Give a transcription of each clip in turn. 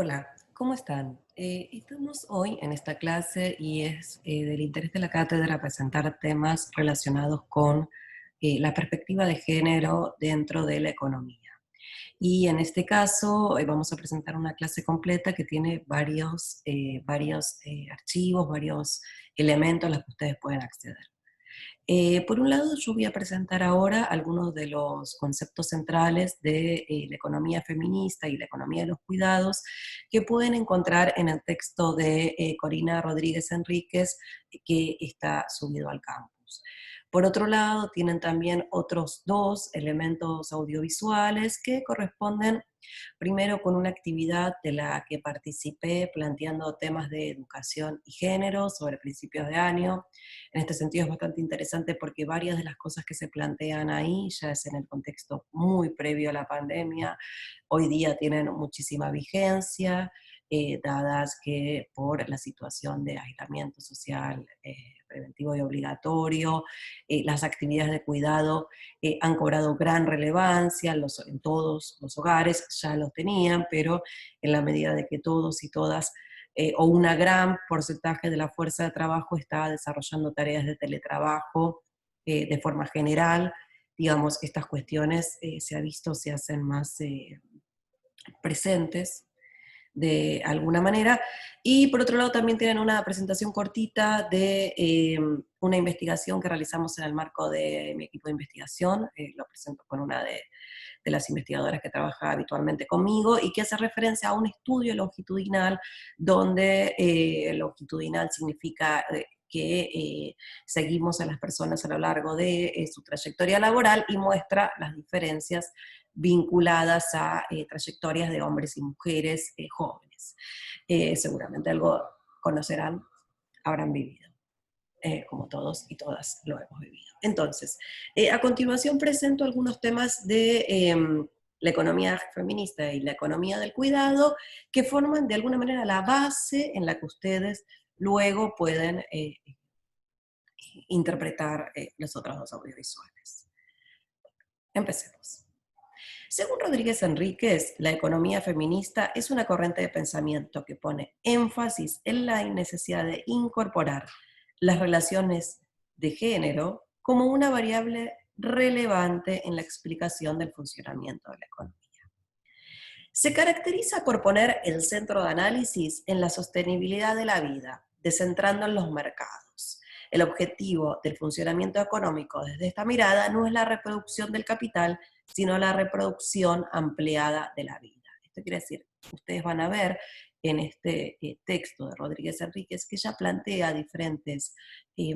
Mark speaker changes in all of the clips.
Speaker 1: Hola, ¿cómo están? Estamos hoy en esta clase y es del interés de la cátedra presentar temas relacionados con la perspectiva de género dentro de la economía. Y en este caso vamos a presentar una clase completa que tiene varios archivos, varios elementos a los que ustedes pueden acceder. Por un lado, yo voy a presentar ahora algunos de los conceptos centrales de la economía feminista y la economía de los cuidados que pueden encontrar en el texto de Corina Rodríguez Enríquez, que está subido al campus. Por otro lado, tienen también otros dos elementos audiovisuales que corresponden primero con una actividad de la que participé planteando temas de educación y género sobre principios de año. En este sentido es bastante interesante porque varias de las cosas que se plantean ahí ya es en el contexto muy previo a la pandemia, hoy día tienen muchísima vigencia, dadas que por la situación de aislamiento social preventivo y obligatorio, las actividades de cuidado han cobrado gran relevancia en todos los hogares, ya lo tenían, pero en la medida de que todos y todas o una gran porcentaje de la fuerza de trabajo está desarrollando tareas de teletrabajo de forma general, digamos, estas cuestiones se ha visto se hacen más presentes de alguna manera. Y por otro lado también tienen una presentación cortita de una investigación que realizamos en el marco de mi equipo de investigación, lo presento con una de las investigadoras que trabaja habitualmente conmigo y que hace referencia a un estudio longitudinal donde longitudinal significa que seguimos a las personas a lo largo de su trayectoria laboral y muestra las diferencias vinculadas a trayectorias de hombres y mujeres jóvenes. Seguramente algo conocerán, habrán vivido, como todos y todas lo hemos vivido. Entonces, a continuación presento algunos temas de la economía feminista y la economía del cuidado que forman de alguna manera la base en la que ustedes luego pueden interpretar los otros dos audiovisuales. Empecemos. Según Rodríguez Enríquez, la economía feminista es una corriente de pensamiento que pone énfasis en la necesidad de incorporar las relaciones de género como una variable relevante en la explicación del funcionamiento de la economía. Se caracteriza por poner el centro de análisis en la sostenibilidad de la vida, descentrando en los mercados. El objetivo del funcionamiento económico desde esta mirada no es la reproducción del capital, sino la reproducción ampliada de la vida. Esto quiere decir, ustedes van a ver en este texto de Rodríguez Enríquez que ella plantea diferentes, eh,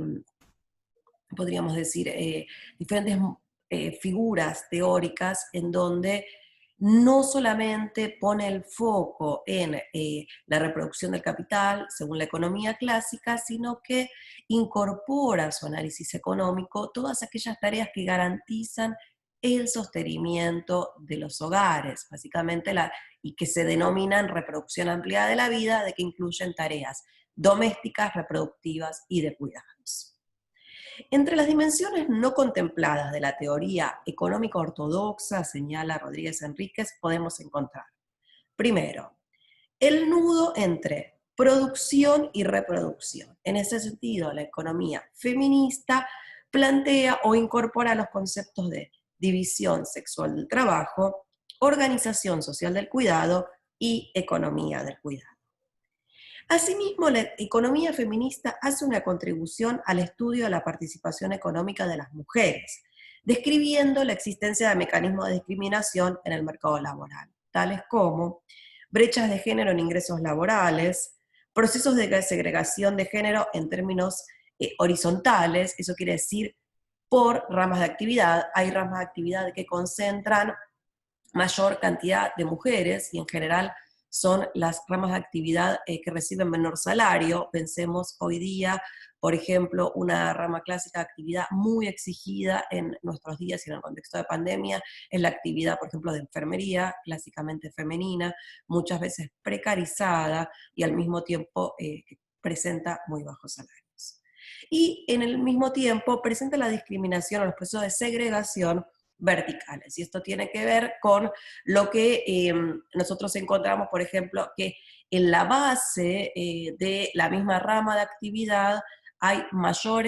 Speaker 1: podríamos decir, diferentes figuras teóricas en donde no solamente pone el foco en la reproducción del capital según la economía clásica, sino que incorpora a su análisis económico todas aquellas tareas que garantizan el sostenimiento de los hogares, básicamente, y que se denominan reproducción ampliada de la vida, de que incluyen tareas domésticas, reproductivas y de cuidados. Entre las dimensiones no contempladas de la teoría económica ortodoxa, señala Rodríguez Enríquez, podemos encontrar, primero, el nudo entre producción y reproducción. En ese sentido, la economía feminista plantea o incorpora los conceptos de división sexual del trabajo, organización social del cuidado y economía del cuidado. Asimismo, la economía feminista hace una contribución al estudio de la participación económica de las mujeres, describiendo la existencia de mecanismos de discriminación en el mercado laboral, tales como brechas de género en ingresos laborales, procesos de segregación de género en términos horizontales, eso quiere decir por ramas de actividad, hay ramas de actividad que concentran mayor cantidad de mujeres y en general son las ramas de actividad que reciben menor salario. Pensemos hoy día, por ejemplo, una rama clásica de actividad muy exigida en nuestros días y en el contexto de pandemia es la actividad, por ejemplo, de enfermería, clásicamente femenina, muchas veces precarizada y al mismo tiempo que presenta muy bajos salarios. Y en el mismo tiempo presenta la discriminación o los procesos de segregación verticales. Y esto tiene que ver con lo que nosotros encontramos, por ejemplo, que en la base de la misma rama de actividad hay mayor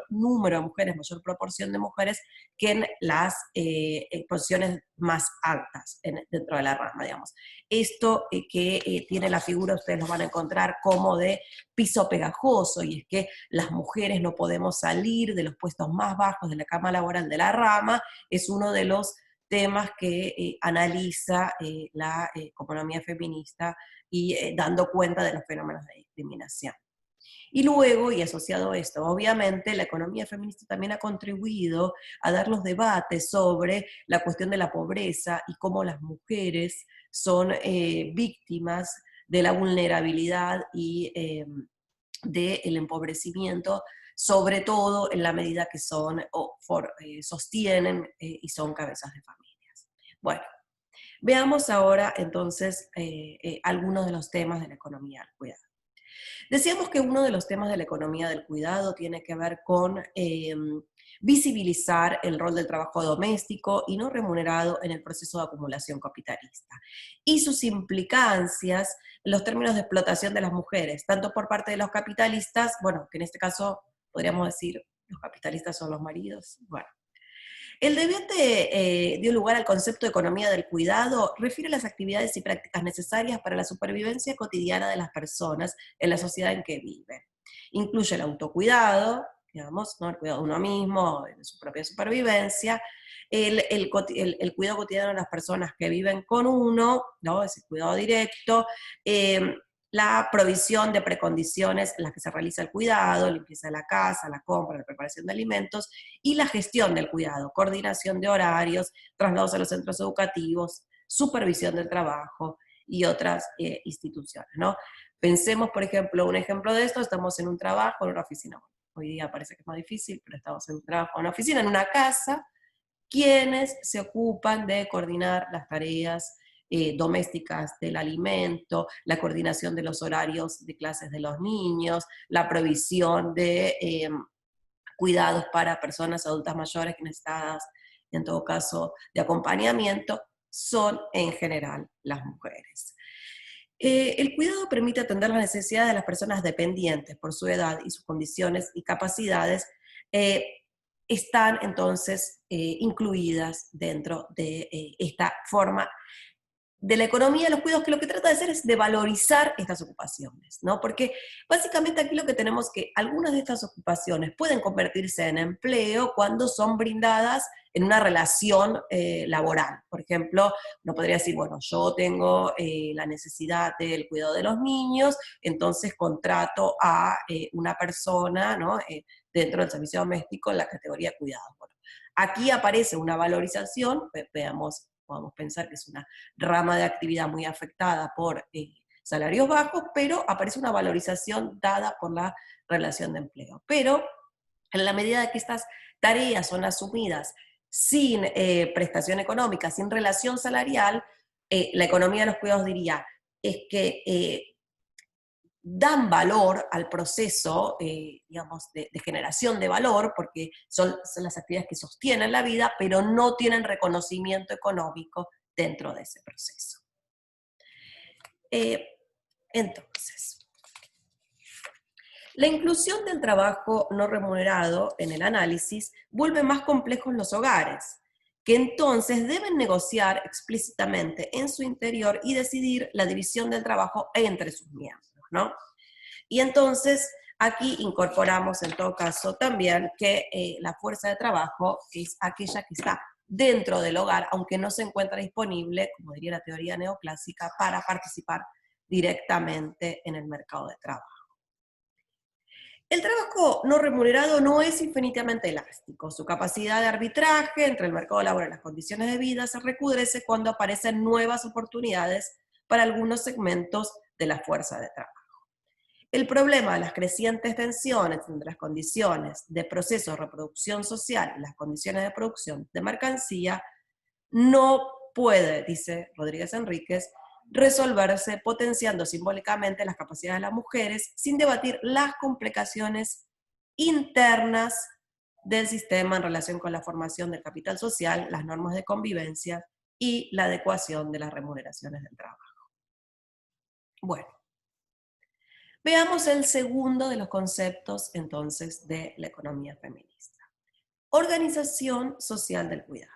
Speaker 1: número de mujeres, mayor proporción de mujeres que en las posiciones más altas dentro de la rama, digamos. Esto que tiene la figura, ustedes lo van a encontrar como de piso pegajoso, y es que las mujeres no podemos salir de los puestos más bajos de la cama laboral de la rama, es uno de los temas que analiza la economía feminista y dando cuenta de los fenómenos de discriminación. Y luego, y asociado a esto, obviamente la economía feminista también ha contribuido a dar los debates sobre la cuestión de la pobreza y cómo las mujeres son víctimas de la vulnerabilidad y del empobrecimiento, sobre todo en la medida que son sostienen y son cabezas de familias. Bueno, veamos ahora entonces algunos de los temas de la economía del cuidado. Decíamos que uno de los temas de la economía del cuidado tiene que ver con visibilizar el rol del trabajo doméstico y no remunerado en el proceso de acumulación capitalista y sus implicancias en los términos de explotación de las mujeres, tanto por parte de los capitalistas, bueno, que en este caso podríamos decir los capitalistas son los maridos, bueno. El debate dio lugar al concepto de economía del cuidado, refiere a las actividades y prácticas necesarias para la supervivencia cotidiana de las personas en la sociedad en que viven. Incluye el autocuidado, digamos, ¿no? El cuidado de uno mismo, de su propia supervivencia, el cuidado cotidiano de las personas que viven con uno, ¿no? Ese cuidado directo, la provisión de precondiciones en las que se realiza el cuidado, limpieza de la casa, la compra, la preparación de alimentos, y la gestión del cuidado, coordinación de horarios, traslados a los centros educativos, supervisión del trabajo y otras instituciones, ¿no? Pensemos, por ejemplo, un ejemplo de esto, estamos en un trabajo, en una oficina. Hoy día parece que es más difícil, pero estamos en un trabajo, en una oficina, en una casa, quienes se ocupan de coordinar las tareas domésticas del alimento, la coordinación de los horarios de clases de los niños, la provisión de cuidados para personas adultas mayores que necesitadas, en todo caso, de acompañamiento, son en general las mujeres. El cuidado permite atender las necesidades de las personas dependientes por su edad y sus condiciones y capacidades, están entonces incluidas dentro de esta forma de la economía de los cuidados, que lo que trata de hacer es de valorizar estas ocupaciones, ¿no? Porque básicamente aquí lo que tenemos es que algunas de estas ocupaciones pueden convertirse en empleo cuando son brindadas en una relación laboral. Por ejemplo, uno podría decir, bueno, yo tengo la necesidad del cuidado de los niños, entonces contrato a una persona, ¿no? Dentro del servicio doméstico en la categoría cuidado. Bueno, aquí aparece una valorización, veamos, podemos pensar que es una rama de actividad muy afectada por salarios bajos, pero aparece una valorización dada por la relación de empleo. Pero en la medida de que estas tareas son asumidas sin prestación económica, sin relación salarial, la economía de los cuidados diría es que dan valor al proceso, digamos, de generación de valor, porque son las actividades que sostienen la vida, pero no tienen reconocimiento económico dentro de ese proceso. Entonces, la inclusión del trabajo no remunerado en el análisis vuelve más complejos los hogares, que entonces deben negociar explícitamente en su interior y decidir la división del trabajo entre sus miembros, ¿no? Y entonces aquí incorporamos en todo caso también que la fuerza de trabajo es aquella que está dentro del hogar, aunque no se encuentra disponible, como diría la teoría neoclásica, para participar directamente en el mercado de trabajo. El trabajo no remunerado no es infinitamente elástico. Su capacidad de arbitraje entre el mercado laboral y las condiciones de vida se recrudece cuando aparecen nuevas oportunidades para algunos segmentos de la fuerza de trabajo. El problema de las crecientes tensiones entre las condiciones de proceso de reproducción social y las condiciones de producción de mercancía no puede, dice Rodríguez Enríquez, resolverse potenciando simbólicamente las capacidades de las mujeres sin debatir las complicaciones internas del sistema en relación con la formación del capital social, las normas de convivencia y la adecuación de las remuneraciones del trabajo. Bueno, veamos el segundo de los conceptos entonces de la economía feminista. Organización social del cuidado.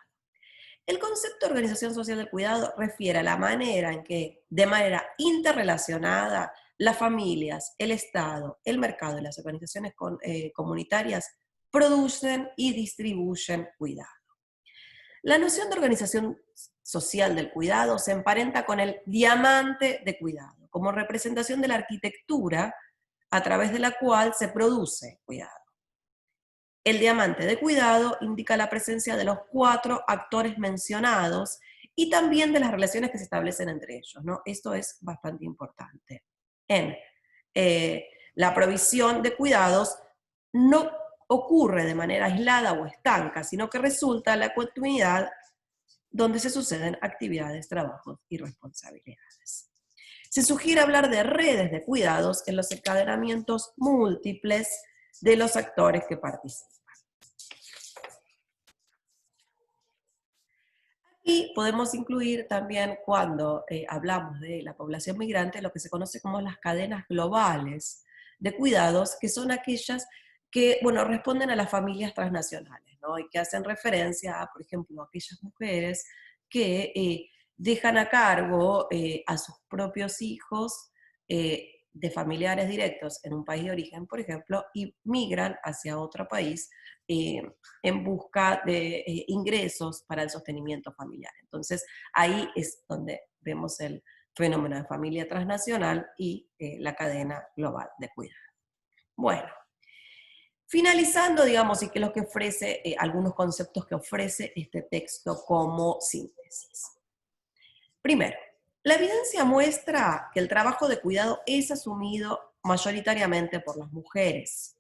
Speaker 1: El concepto de organización social del cuidado refiere a la manera en que, de manera interrelacionada, las familias, el Estado, el mercado y las organizaciones comunitarias producen y distribuyen cuidado. La noción de organización social del cuidado se emparenta con el diamante de cuidado, como representación de la arquitectura a través de la cual se produce cuidado. El diamante de cuidado indica la presencia de los 4 actores mencionados y también de las relaciones que se establecen entre ellos, ¿no? Esto es bastante importante. En la provisión de cuidados no ocurre de manera aislada o estanca, sino que resulta en la continuidad donde se suceden actividades, trabajos y responsabilidades. Se sugiere hablar de redes de cuidados en los encadenamientos múltiples de los actores que participan. Y podemos incluir también, cuando hablamos de la población migrante, lo que se conoce como las cadenas globales de cuidados, que son aquellas que, bueno, responden a las familias transnacionales, ¿no? Y que hacen referencia a, por ejemplo, aquellas mujeres que dejan a cargo a sus propios hijos de familiares directos en un país de origen, por ejemplo, y migran hacia otro país eh, en busca de ingresos para el sostenimiento familiar. Entonces, ahí es donde vemos el fenómeno de familia transnacional y la cadena global de cuidado. Bueno, finalizando, digamos, y que es lo que ofrece, algunos conceptos que ofrece este texto como síntesis. Primero, la evidencia muestra que el trabajo de cuidado es asumido mayoritariamente por las mujeres.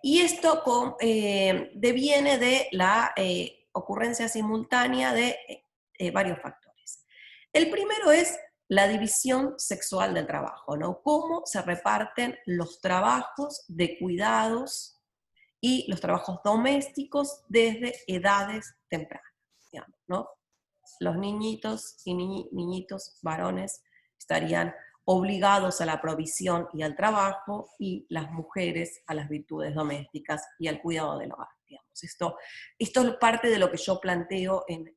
Speaker 1: Y esto deviene de la ocurrencia simultánea de varios factores. El primero es la división sexual del trabajo, ¿no? Cómo se reparten los trabajos de cuidados y los trabajos domésticos desde edades tempranas, digamos, ¿no? Los niñitos y niñitos varones estarían obligados a la provisión y al trabajo, y las mujeres a las virtudes domésticas y al cuidado del hogar, digamos. Esto es parte de lo que yo planteo en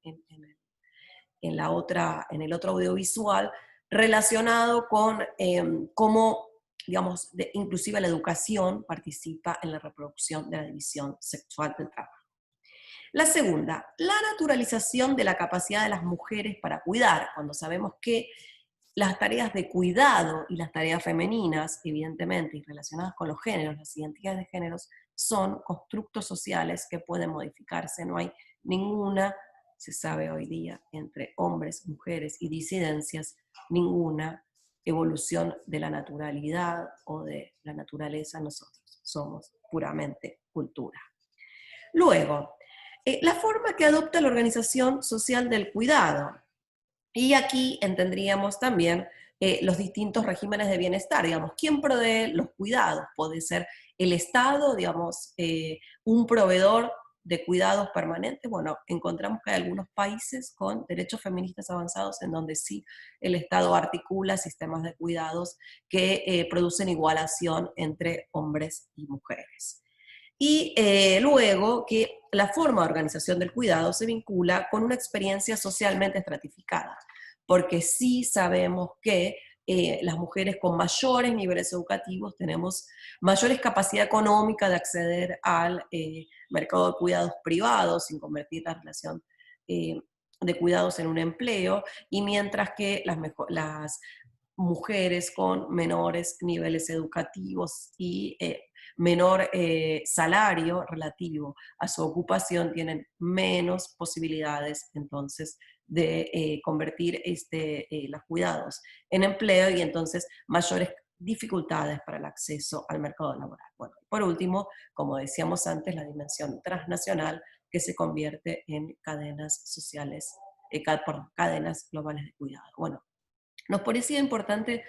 Speaker 1: el otro audiovisual, relacionado con cómo, digamos, inclusive la educación participa en la reproducción de la división sexual del trabajo. La segunda, la naturalización de la capacidad de las mujeres para cuidar, cuando sabemos que las tareas de cuidado y las tareas femeninas, evidentemente, y relacionadas con los géneros, las identidades de géneros, son constructos sociales que pueden modificarse. No hay ninguna, se sabe hoy día, entre hombres, mujeres y disidencias, ninguna evolución de la naturalidad o de la naturaleza. Nosotros somos puramente cultura. Luego, la forma que adopta la organización social del cuidado. Y aquí entenderíamos también los distintos regímenes de bienestar, digamos, ¿quién provee los cuidados? Puede ser el Estado, digamos, un proveedor de cuidados permanentes. Bueno, encontramos que hay algunos países con derechos feministas avanzados en donde sí el Estado articula sistemas de cuidados que producen igualación entre hombres y mujeres. Y luego que la forma de organización del cuidado se vincula con una experiencia socialmente estratificada, porque sí sabemos que las mujeres con mayores niveles educativos tenemos mayores capacidad económica de acceder al mercado de cuidados privados sin convertir la relación de cuidados en un empleo, y mientras que las mujeres con menores niveles educativos y menor salario relativo a su ocupación tienen menos posibilidades entonces de convertir los cuidados en empleo, y entonces mayores dificultades para el acceso al mercado laboral. Bueno, por último, como decíamos antes, la dimensión transnacional, que se convierte en cadenas sociales, cadenas globales de cuidado. Bueno, nos parecía importante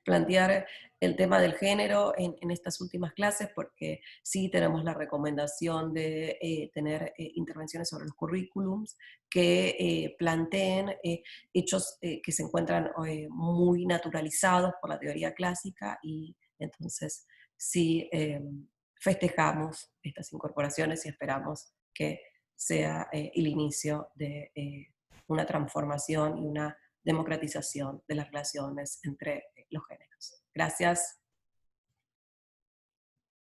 Speaker 1: plantear el tema del género en estas últimas clases, porque sí tenemos la recomendación de tener intervenciones sobre los currículums que planteen hechos que se encuentran muy naturalizados por la teoría clásica, y entonces sí festejamos estas incorporaciones y esperamos que sea el inicio de una transformación y una democratización de las relaciones entre los géneros. Gracias.